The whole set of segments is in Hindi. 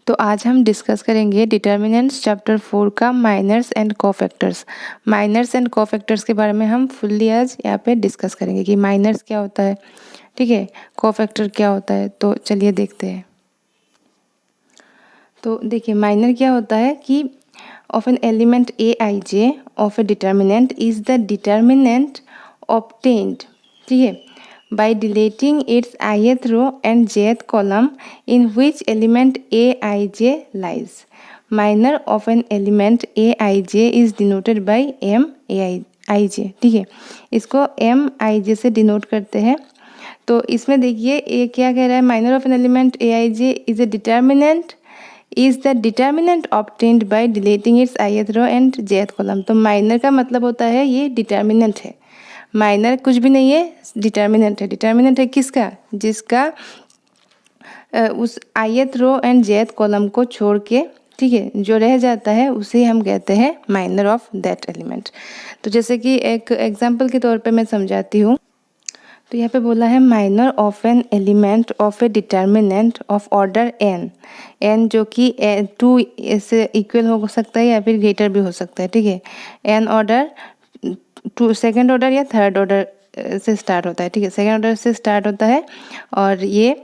तो आज हम डिस्कस करेंगे डिटर्मिनेंट्स चैप्टर 4 का minors and cofactors. Minors and cofactors के बारे में हम फुल्ली आज यहाँ पे डिस्कस करेंगे कि माइनर्स क्या होता है, ठीक है, कोफैक्टर क्या होता है। तो चलिए देखते हैं। तो देखिए माइनर क्या होता है कि of an element A I J of a determinant is the determinant obtained, ठीक है, by deleting its ith row and jth column in which element aij lies. Minor of an element aij is denoted by maij, ठीक है, इसको mij से डिनोट करते हैं। तो इसमें देखिए ये क्या कह रहा है, minor of an element aij is the determinant obtained by deleting its ith row and jth column. तो माइनर का मतलब होता है ये डिटर्मिनेंट है। माइनर कुछ भी नहीं है, डिटर्मिनेंट है। डिटर्मिनेंट है किसका? जिसका उस ith row and jth column को छोड़ के, ठीक है, जो रह जाता है उसे हम कहते हैं माइनर ऑफ दैट एलिमेंट। तो जैसे कि एक एग्जांपल के तौर पे मैं समझाती हूँ। तो यहाँ पे बोला है minor of an element of a determinant of order n जो कि 2 से इक्वल हो सकता है या फिर ग्रेटर भी हो सकता है, ठीक है। एन ऑर्डर सेकेंड ऑर्डर या थर्ड ऑर्डर से स्टार्ट होता है, ठीक है, सेकेंड ऑर्डर से स्टार्ट होता है और ये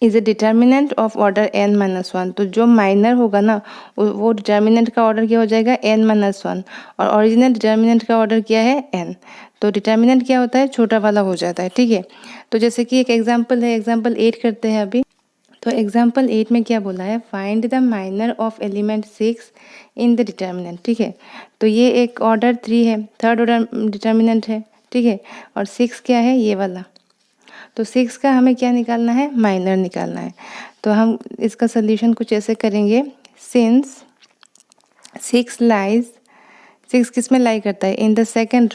is a determinant of order n-1। तो जो माइनर होगा ना वो डिटर्मिनेंट का ऑर्डर क्या हो जाएगा, n-1, और ओरिजिनल डिटर्मिनेंट का ऑर्डर क्या है, n। तो डिटर्मिनेंट क्या होता है, छोटा वाला हो जाता है, ठीक है। तो जैसे कि एक एग्जाम्पल है, एग्जाम्पल 8 करते हैं अभी। तो एग्जाम्पल 8 में क्या बोला है, find the minor of element 6 in the determinant, ठीक है। तो ये एक ऑर्डर 3 है, थर्ड ऑर्डर डिटर्मिनेंट है, ठीक है, और 6 क्या है, ये वाला। तो 6 का हमें क्या निकालना है, माइनर निकालना है। तो हम इसका सोल्यूशन कुछ ऐसे करेंगे, सिंस 6 किस में लाई करता है, in the second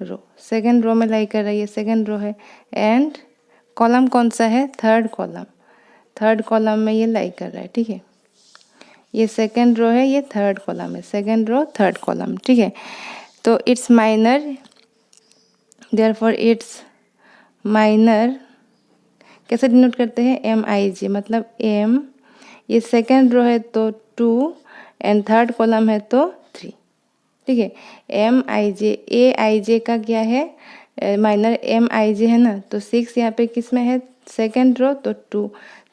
row, second row में लाई कर रही है, सेकेंड रो है, एंड कॉलम कौन सा है, थर्ड कॉलम में ये लाई कर रहा है, ठीक है। ये सेकेंड रो है, ये थर्ड कॉलम है, सेकेंड रो थर्ड कॉलम, ठीक है। तो it's minor, therefore it's minor कैसे डिनोट करते हैं, MIJ, मतलब M, ये सेकेंड रो है तो 2 एंड थर्ड कॉलम है तो 3, ठीक है। MIJ AIJ का क्या है, माइनर MIJ है ना, तो 6 यहाँ पे किस में है, सेकेंड रो तो 2,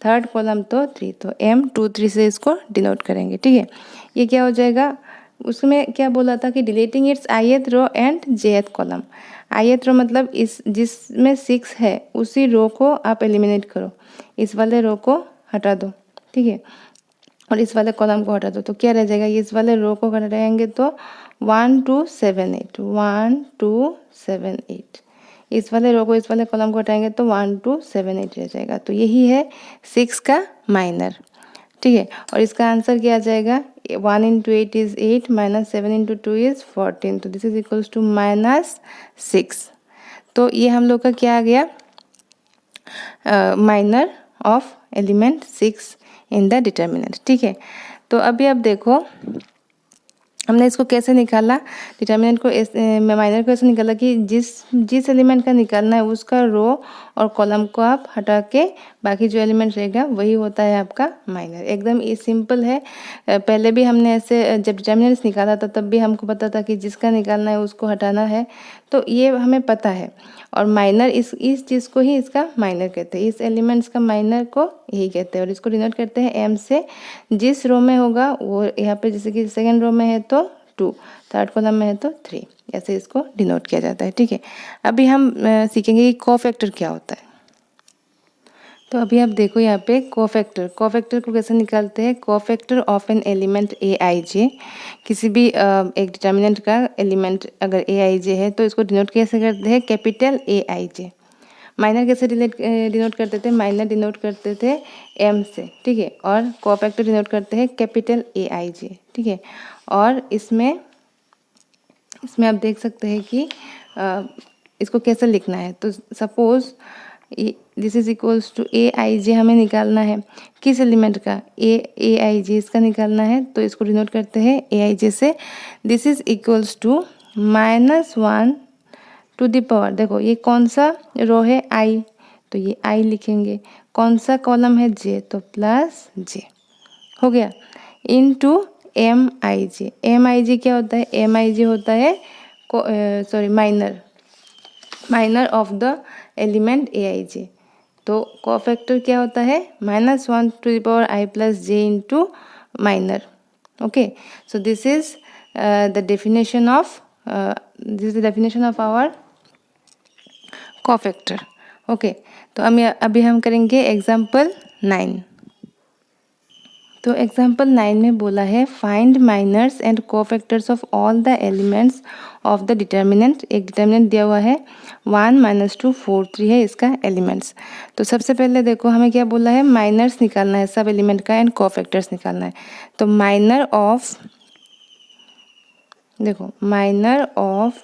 थर्ड कॉलम तो 3, तो M23 से इसको डिनोट करेंगे, ठीक है। ये क्या हो जाएगा, उसमें क्या बोला था कि deleting its ith row and jth column. ith row मतलब इस जिसमें 6 है उसी रो को आप एलिमिनेट करो, इस वाले रो को हटा दो, ठीक है, और इस वाले कॉलम को हटा दो। तो क्या रह जाएगा, इस वाले रो को हटाएंगे तो 1 2 7 8, 1 2 7 8, इस वाले रो को इस वाले कॉलम को हटाएंगे तो 1 2 7 8 रह जाएगा। तो यही है 6 का माइनर, ठीक है। और इसका आंसर क्या आ जाएगा, 1 into 8 is 8 minus 7 into 2 is 14, तो दिस इज इक्वल्स टू -6। तो ये हम लोग का क्या आ गया, minor of element 6 in the determinant, ठीक है। तो अभी अब देखो हमने इसको कैसे निकाला, डिटर्मिनेंट को माइनर को ऐसे निकाला कि जिस एलिमेंट का निकालना है उसका रो और कॉलम को आप हटा के बाकी जो एलिमेंट रहेगा वही होता है आपका माइनर। एकदम ये सिंपल है। पहले भी हमने ऐसे जब डिटर्मिनेंट्स निकाला था तब भी हमको पता था कि जिसका निकालना है उसको हटाना है, तो ये हमें पता है। और माइनर इस चीज़ को ही इसका माइनर कहते हैं, इस एलिमेंट्स का माइनर को यही कहते हैं। और इसको डिनोट करते हैं M से, जिस रो में होगा वो यहाँ पे, जैसे कि सेकेंड रो में है तो 2, थर्ड कॉलम में है तो 3, ऐसे इसको डिनोट किया जाता है, ठीक है। अभी हम सीखेंगे कि कोफैक्टर क्या होता है। तो अभी आप देखो यहाँ पे कोफैक्टर को कैसे निकालते हैं। Cofactor of an element AIJ, किसी भी एक डिटर्मिनेंट का एलिमेंट अगर AIJ है तो इसको डिनोट कैसे करते हैं, कैपिटल AIJ। माइनर कैसे डिनोट करते थे, माइनर डिनोट करते थे M से, ठीक है, और कोफैक्टर डिनोट करते हैं कैपिटल AIJ, ठीक है। और इसमें आप देख सकते हैं कि इसको कैसे लिखना है। तो suppose this is equals to AIJ हमें निकालना है, किस एलिमेंट का, AIJ इसका निकालना है, तो इसको डिनोट करते हैं AIJ से। This is equals to -1 to the power, देखो ये कौन सा रो है, I, तो ये आई लिखेंगे। कौन सा कॉलम है? जे, तो प्लस जे हो गया इनटू एम आई जे। एम आई जे क्या होता है? एम आई जे होता है माइनर ऑफ द एलिमेंट ए आई जे। तो कोफैक्टर क्या होता है? -1/i+j into minor. Okay, so this is the definition of our cofactor. Okay, तो अभी हम करेंगे एग्जाम्पल 9। तो एग्जाम्पल 9 में बोला है find minors and cofactors of all the elements of the determinant. एक डिटर्मिनेंट दिया हुआ है 1, -2, 4, 3 है इसका एलिमेंट्स। तो सबसे पहले देखो हमें क्या बोला है? माइनर्स निकालना है सब एलिमेंट का एंड कोफैक्टर्स निकालना है। तो माइनर ऑफ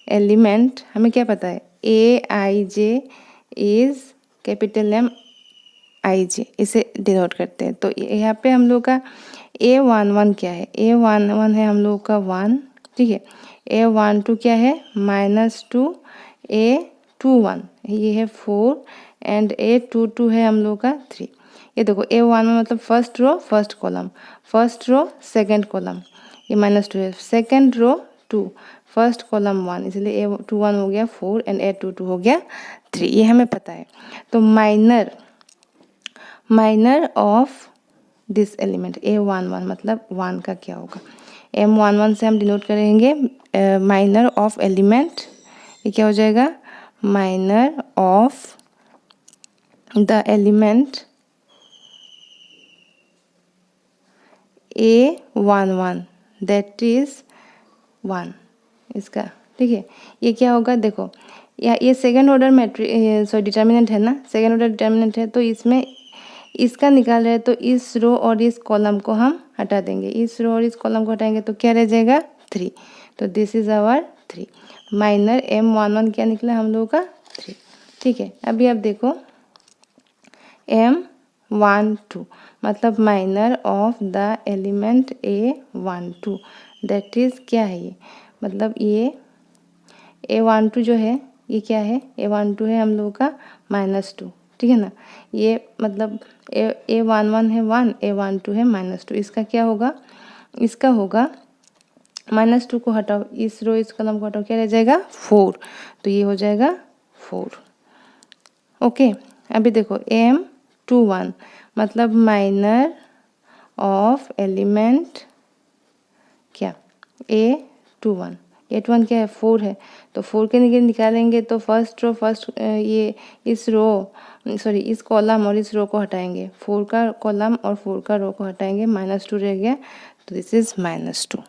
एलिमेंट हमें क्या पता है? ए आई जे इज कैपिटल एम आई जे, इसे डिनोट करते हैं। तो यहाँ पे हम लोग का A11 क्या है? A11 है हम लोग का 1, ठीक है। A12 क्या है? -2। A21 ये है 4 एंड A22 है हम लोग का 3। ये देखो A11 मतलब first row first column, first row second column, ये -2 है। सेकंड रो 2, फर्स्ट कॉलम 1, इसलिए A21 हो गया 4 एंड A22 हो गया 3, ये हमें पता है। तो minor of this element A11 मतलब 1 का क्या होगा? M11 से हम डिनोट करेंगे माइनर ऑफ एलिमेंट। ये क्या हो जाएगा? Minor of the element A11 that is 1 इसका, ठीक है। ये क्या होगा? देखो ये सेकेंड ऑर्डर डिटर्मिनेंट है ना, सेकेंड ऑर्डर डिटर्मिनेंट है। तो इसमें इसका निकाल रहे हैं तो इस रो और इस कॉलम को हम हटा देंगे। इस रो और इस कॉलम को हटाएंगे तो क्या रह जाएगा? 3। तो this is our 3। Minor M11 क्या निकला हम लोगों का? 3, ठीक है। अभी आप देखो M12 मतलब minor of the element A12 that is क्या है? ये मतलब ये A12 जो है ये क्या है? A12 है हम लोगों का -2, ठीक है ना। ये मतलब A11 है 1, A12 है -2। इसका क्या होगा? इसका होगा -2 को हटाओ, इस रो इस कॉलम को हटाओ, क्या रह जाएगा? 4। तो ये हो जाएगा 4। ओके, अभी देखो M21 मतलब माइनर ऑफ एलिमेंट क्या? A21। A21 क्या है? 4 है। तो 4 के निकालेंगे तो फर्स्ट रो ये इस कॉलम और इस रो को हटाएंगे। 4 का कॉलम और 4 का रो को हटाएंगे, -2 रह गया। तो दिस इज -2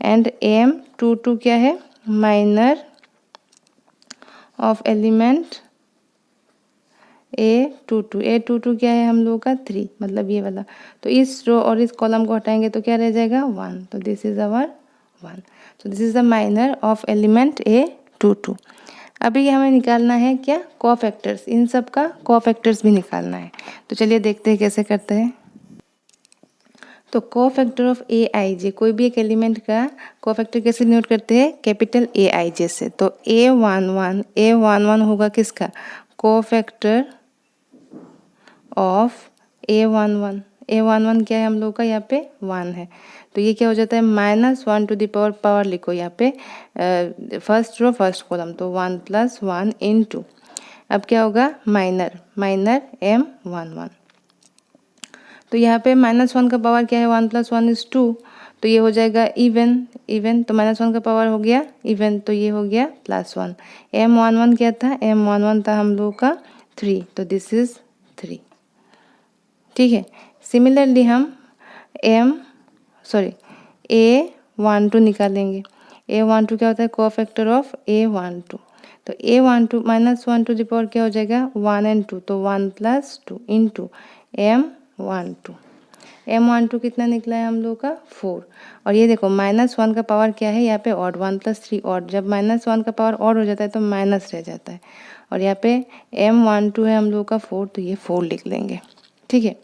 एंड M22 क्या है? माइनर ऑफ एलिमेंट A22 क्या है हम लोगों का? 3 मतलब ये वाला। तो इस रो और इस कॉलम को हटाएंगे तो क्या रह जाएगा? 1। तो दिस इज आवर 1। तो this is the minor of element A22। अभी हमें निकालना है क्या? कोफैक्टर्स। इन सब का कोफैक्टर्स भी निकालना है। तो चलिए देखते हैं कैसे करते हैं। तो कोफैक्टर ऑफ AIJ, कोई भी एक एलिमेंट का कोफैक्टर कैसे नोट करते हैं? कैपिटल AIJ से। तो A11 होगा किसका? कोफैक्टर ऑफ A11 क्या है हम लोग का? यहाँ पे 1 है। तो ये क्या हो जाता है? -1 टू द पावर लिखो यहाँ पे फर्स्ट रो फर्स्ट कॉलम, तो 1 + 1 × अब क्या होगा? Minor M11। तो यहाँ पे -1 का पावर क्या है? 1 + 1 = 2। तो ये हो जाएगा इवन। तो -1 का पावर हो गया इवन, तो ये हो गया +1। M11 क्या था? M11 था हम लोग का 3। तो दिस इज 3, ठीक है। सिमिलरली हम A12 निकालेंगे। A12 क्या होता है? Cofactor of A12। तो A12 -1 टू द पावर क्या हो जाएगा? 1 और 2, तो 1 + 2 × M12। M12 कितना निकला है हम लोग का? 4। और ये देखो -1 का पावर क्या है? यहाँ पे ऑड, 1 + 3 ऑड। जब -1 का पावर ऑड हो जाता है तो माइनस रह जाता है। और यहाँ पे M12 है हम लोग का 4, तो ये 4 लिख लेंगे, ठीक है।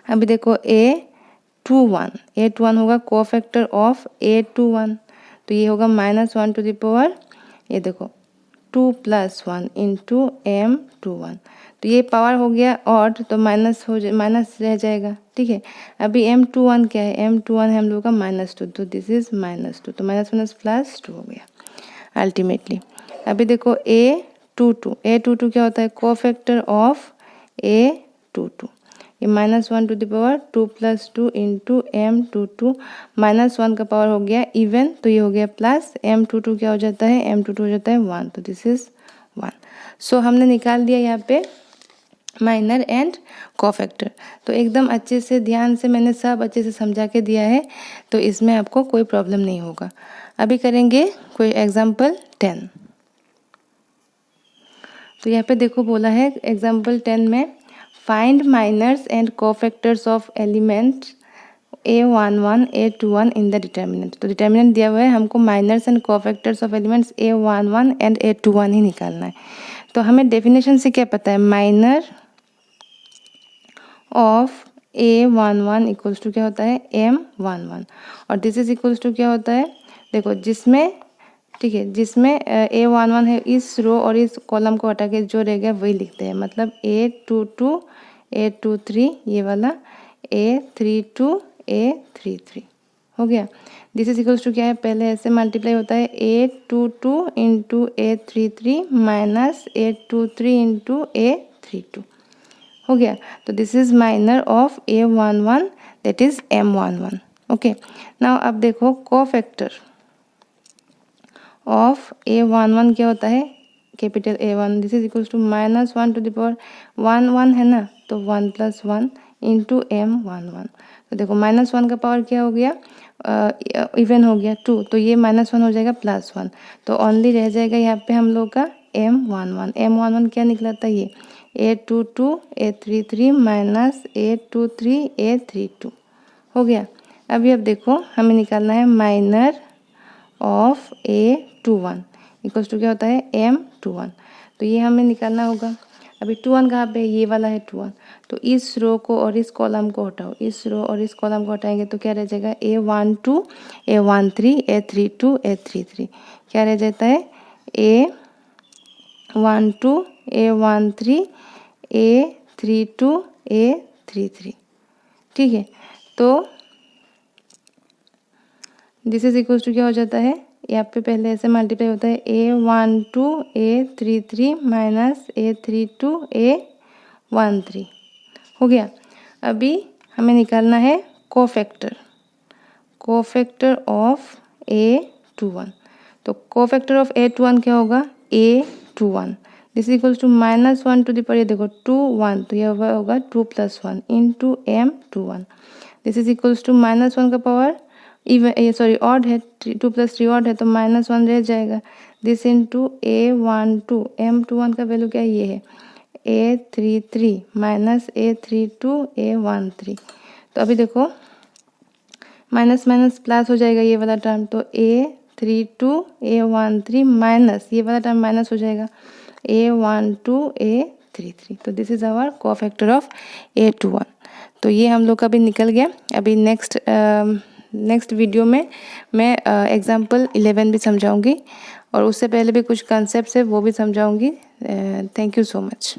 अभी देखो A21 होगा कोफैक्टर ऑफ A21। तो ये होगा -1 टू द पावर, ये देखो 2 + 1 इंटू m21। तो ये पावर हो गया ऑड, तो माइनस रह जाएगा, ठीक है। अभी m21 क्या है, m21 है हम लोग का -2, तो दिस इज -2, तो माइनस +2 हो गया अल्टीमेटली। अभी देखो a22 क्या होता है, कोफैक्टर ऑफ a22। ये -1 to the power 2 + 2 into m22, -1 का पावर हो गया इवन, तो ये हो गया प्लस, m22 क्या हो जाता है, m22 हो जाता है 1, तो दिस इज 1। सो हमने निकाल दिया यहाँ पे माइनर एंड कोफैक्टर। तो एकदम अच्छे से ध्यान से मैंने सब अच्छे से समझा के दिया है, तो इसमें आपको कोई प्रॉब्लम नहीं होगा। अभी करेंगे कोई एग्जाम्पल 10। तो यहाँ पे देखो बोला है एग्जाम्पल 10 में find minors and cofactors of element a11 a21 in the determinant. तो डिटर्मिनेंट दिया हुआ है, हमको minors and cofactors of elements a11 and a21 ही निकालना है। तो हमें डेफिनेशन से क्या पता है, minor of a11 equals to क्या होता है, m11, और दिस इज इक्वल्स टू क्या होता है, देखो जिसमें, ठीक है, जिसमें a11 है, इस रो और इस कॉलम को हटा के जो रह गया वही लिखते हैं, मतलब a22 a23 ये वाला, a32 a33 हो गया। दिस इज इक्वल्स टू क्या है, पहले ऐसे मल्टीप्लाई होता है a22 into a33 minus a23 into a32 हो गया। तो this is minor of a11 that is m11। Okay, now अब देखो कोफैक्टर ऑफ a11 क्या होता है, capital A1, this is equals to -1 to the power 1 है ना, तो 1 + 1 इंटू m11। तो देखो -1 का पावर क्या हो गया, इवन हो गया 2, तो ये -1 हो जाएगा +1, तो ओनली रह जाएगा यहाँ पे हम लोग का m11 क्या निकला था, ये a22 a33 minus a23 a32 हो गया। अभी अब देखो हमें निकालना है minor of a21 equals to क्या होता है, m21। तो ये हमें निकालना होगा। अभी 21 कहाँ पे है, ये वाला है 21, तो इस रो को और इस कॉलम को हटाओ, इस रो और इस कॉलम को हटाएंगे तो क्या रह जाएगा, a12 a13 a32 a33 क्या रह जाता है, a12 a13 a32 a33, ठीक है। तो दिस इज इक्वल्स टू क्या हो जाता है, यहाँ पे पहले ऐसे मल्टीप्लाई होता है a12 a33 minus a32 a13 हो गया। अभी हमें निकालना है कोफैक्टर ऑफ a21। तो कोफैक्टर ऑफ a21 क्या होगा, a21, this is equals to -1 to the power, ये देखो 2 1, तो ये होगा 2 + 1 into m21। This is equals to -1 का पावर इवन, ये सॉरी ऑड है, 2 + 3 ऑड है, तो -1 रह जाएगा, दिस इंटू a12 m21 का वैल्यू क्या है, ये है a33 माइनस a32 a13। तो अभी देखो माइनस माइनस प्लस हो जाएगा ये वाला टर्म, तो a32 a13 माइनस ये वाला टर्म माइनस हो जाएगा a12 a33। तो this is our cofactor of a21। तो ये हम लोग का भी निकल गया। अभी नेक्स्ट वीडियो में मैं एग्जाम्पल 11 भी समझाऊंगी, और उससे पहले भी कुछ कॉन्सेप्ट्स है वो भी समझाऊंगी। Thank you so much.